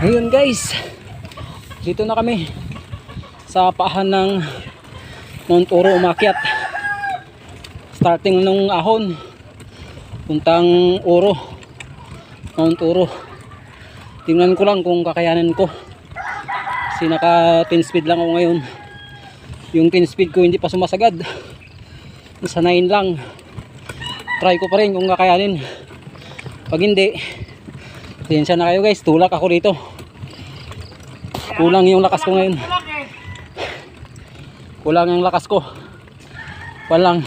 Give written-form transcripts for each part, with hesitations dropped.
Ayun guys, dito na kami sa paahan ng Mount Oro umakyat. Starting ng Ahon puntang Oro, Mount Oro. Tingnan ko lang kung kakayanin ko kasi naka 10 speed lang ako ngayon. Yung 10 speed ko hindi pa sumasagad, nasa 9 lang. Try ko pa rin kung kakayanin. Pag hindi, pasensya na kayo guys, tulak ako dito. Kulang yung lakas ko ngayon. Kulang yung lakas ko. Walang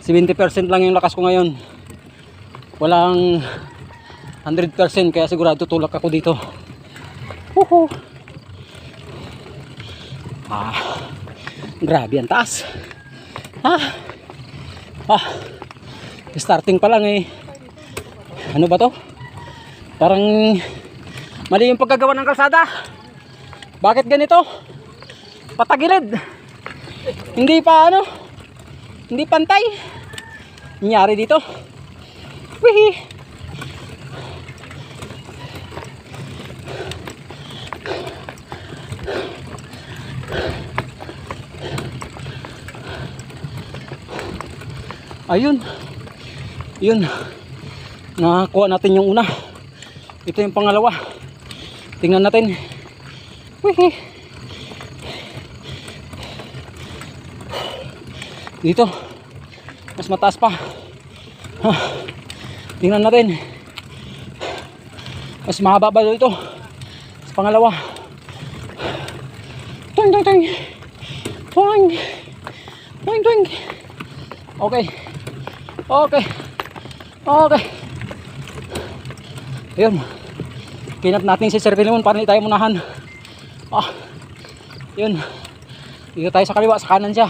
70% lang yung lakas ko ngayon. Walang 100%, kaya sigurado tulak ako dito. Woohoo! Grabe ang taas. Starting pa lang eh. Ano ba to? Parang mali yung pagkagawa ng kalsada. Bakit ganito? Patagilid. Hindi pa ano? Hindi pantay. Nangyari dito. Wihi. Ayun. Yun. Nakakuha natin yung una. Ito yung pangalawa. Tingnan natin. Wihi. Dito mas mataas pa. Tingnan natin. Mas mahaba ba dito sa pangalawa? Twing twing twing. Twing. Twing twing. Okay. Okay. Okay. Ayun. Kinap natin si Sir Pilimon para hindi tayo munahan. Yun. Dito tayo sa kaliwa, sa kanan siya.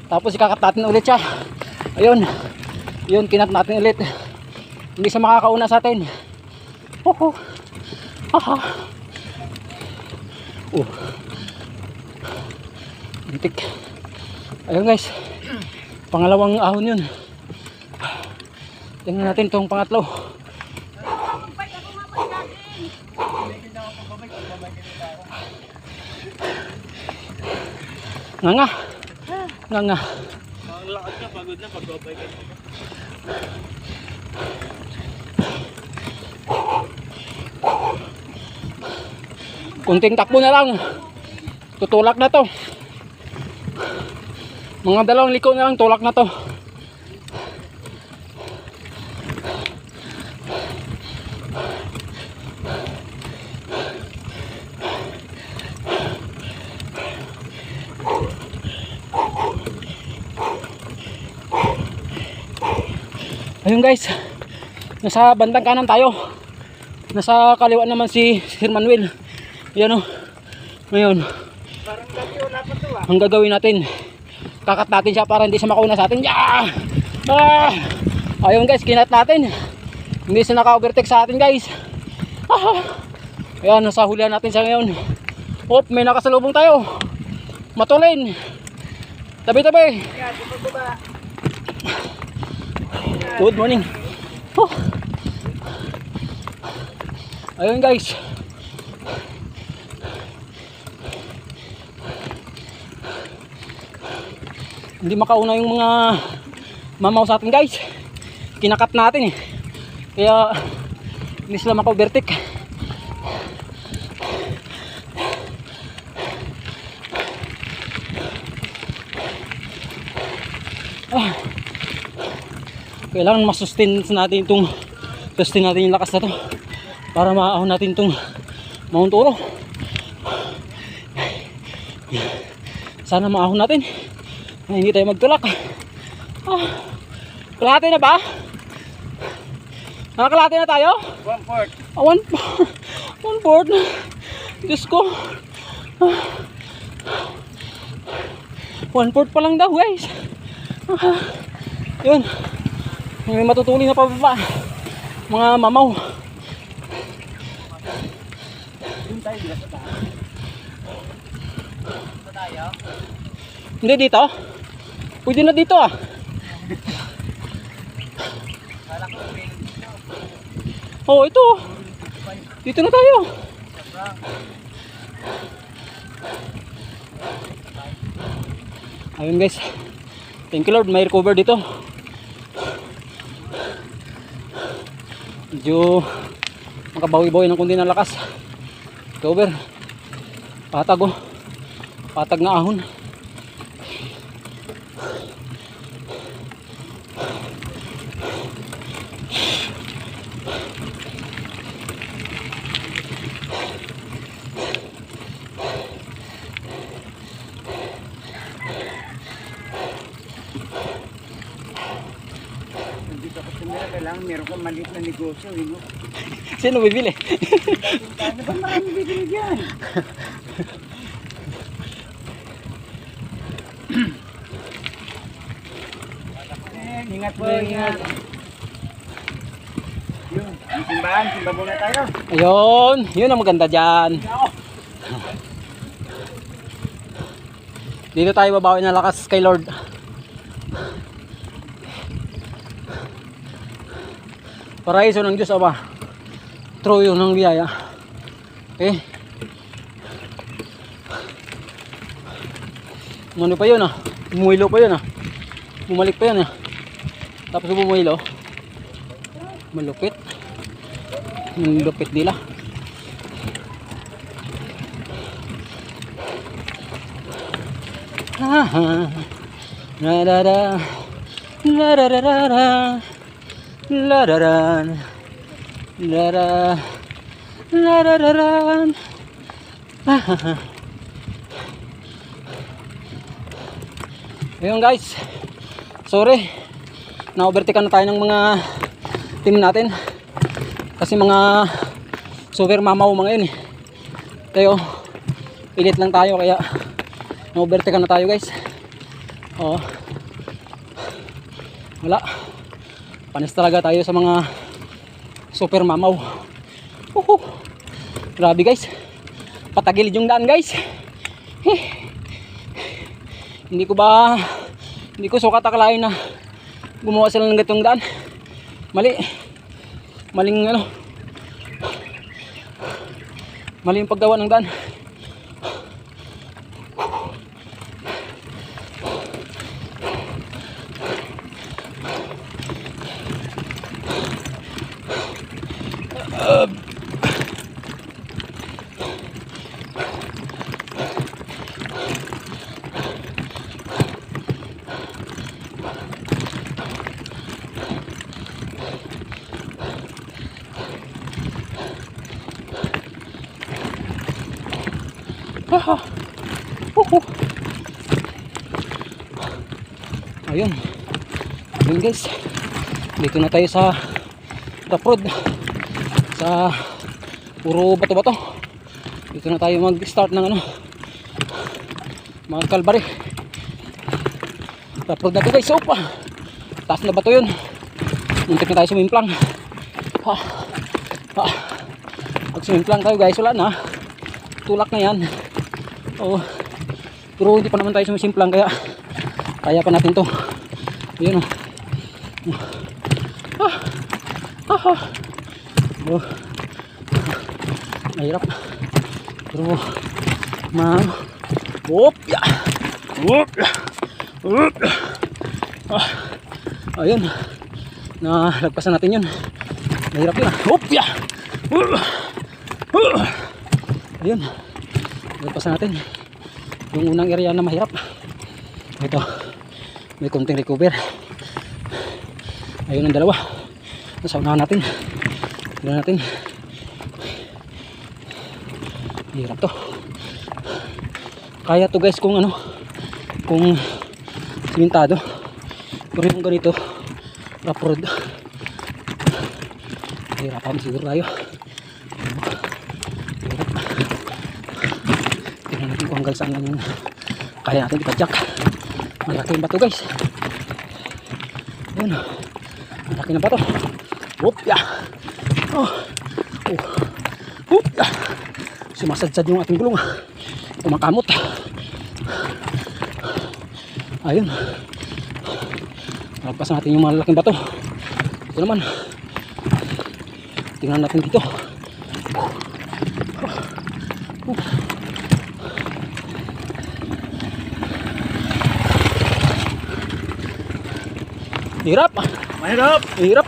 Tapos ikakat natin ulit siya. Ayun. Yun, kinap natin ulit. Hindi siya makakauna sa atin. Bitik. Ayun guys. Pangalawang ahon yun. Tingnan natin itong pangatlo. Nga. Ang lakad ka, pagod na pagbabay ka. Kunting takbo na lang. Tutulak na to. Mga dalawang liko na lang, tulak na to. Ayun guys, nasa bandang kanan tayo. Nasa kaliwa naman si Sir Manuel. Ayan o. Ngayon, ang gagawin natin, kakat natin siya para hindi siya makauna sa atin. Ayun guys, kinat natin. Hindi siya naka-overtake sa atin guys. Ayan, nasa hulihan natin siya ngayon. May nakasalubong tayo. Matulin. Tabi-tabi. Good morning. Ayun guys. Hindi makauna yung mga mamaw sa atin guys. Kinakat natin eh. Kaya hindi sila maka-overtake. Kailangan masustain natin itong yung lakas na to para maahon natin itong Mount Oro. Sana maahon natin na hindi tayo magtulak. Kalahati na ba? Nakakalahati na tayo? 1/4. 1/4. Diyos ko. 1/4 pa lang daw guys. Yun. May matutuli na pababa. Mga mamaw. Hindi dito? Pwede na dito ah. Oh, ito. Dito na tayo. Ayun guys. Thank you Lord, may recover dito. Medyo makabawi-bawi ng kundi ng lakas. Recover. Patag oh. Patag na ahon. Kailangan meron kang maliit na negosyo, no? Sino bibili? Ano ba marami bibili dyan? Ingat po, ingat. Yun, yung simbahan, simba muna tayo. Ayun, yun ang maganda dyan. Dito tayo babawi ng lakas kay Lord. Paraiso ng Diyos, Aba. True yun ng biyaya. Okay. Ano pa yun ah? Bumuhilo pa yun ah. Bumalik pa yun ah. Tapos bumuhilo. Malupit. Malupit nila. La da da. La da da da da. Lararan, lara, larararan. Ayun guys, sorry, na-overtaken na tayo ng mga team natin kasi mga super mamaw mga yun eh. Tayo, pilit lang tayo kaya na-overtaken na tayo guys. Oo, wala. Panis talaga tayo sa mga super mamaw. Grabe guys. Patagilid yung daan guys. Hindi ko sukat akalain na gumawa sila ng gatong daan. Maling ano. Mali yung paggawa ng daan. Ayun. Ayun guys. Dito na tayo sa rough road. Sa puro bato-bato. Dito na tayo mag-start ng ano, mga kalbari. Rough road na to guys. Opa. Taas na bato yun. Muntik na tayo sumimplang. Pag sumimplang tayo guys, wala na. Tulak na yan. Oo. Pero hindi pa naman tayo sumisimplang kaya kaya pa natin to. Ayun oh. Oh. Mahirap. Pero ya. Ayun. Lagpasan natin yun. Mahirap yun. Ya. Ayun. Lagpasan natin yung unang area na mahirap. Ito. May konting recover. Ayun ang dalawa. Nasa unahan natin. Tignan natin. Hirap to. Kaya to guys kung ano, kung simentado. Pero yung ganito, rough road. Hirapan siguro tayo. Hirap. Tignan natin kung hanggang saan lang yung kaya natin ipadyak. Malaki yung bato guys. Ayun. Malaki na bato. Ya. Ya. Sumasadsad yung ating gulong. Kumakamot. Ayun. Lagpas natin yung malalaking bato. Ito naman. Tingnan natin dito. Hirap. Mahirap. Hirap.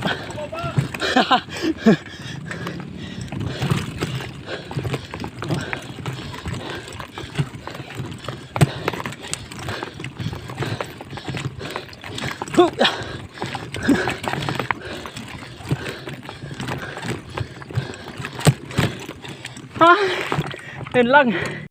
Yun lang.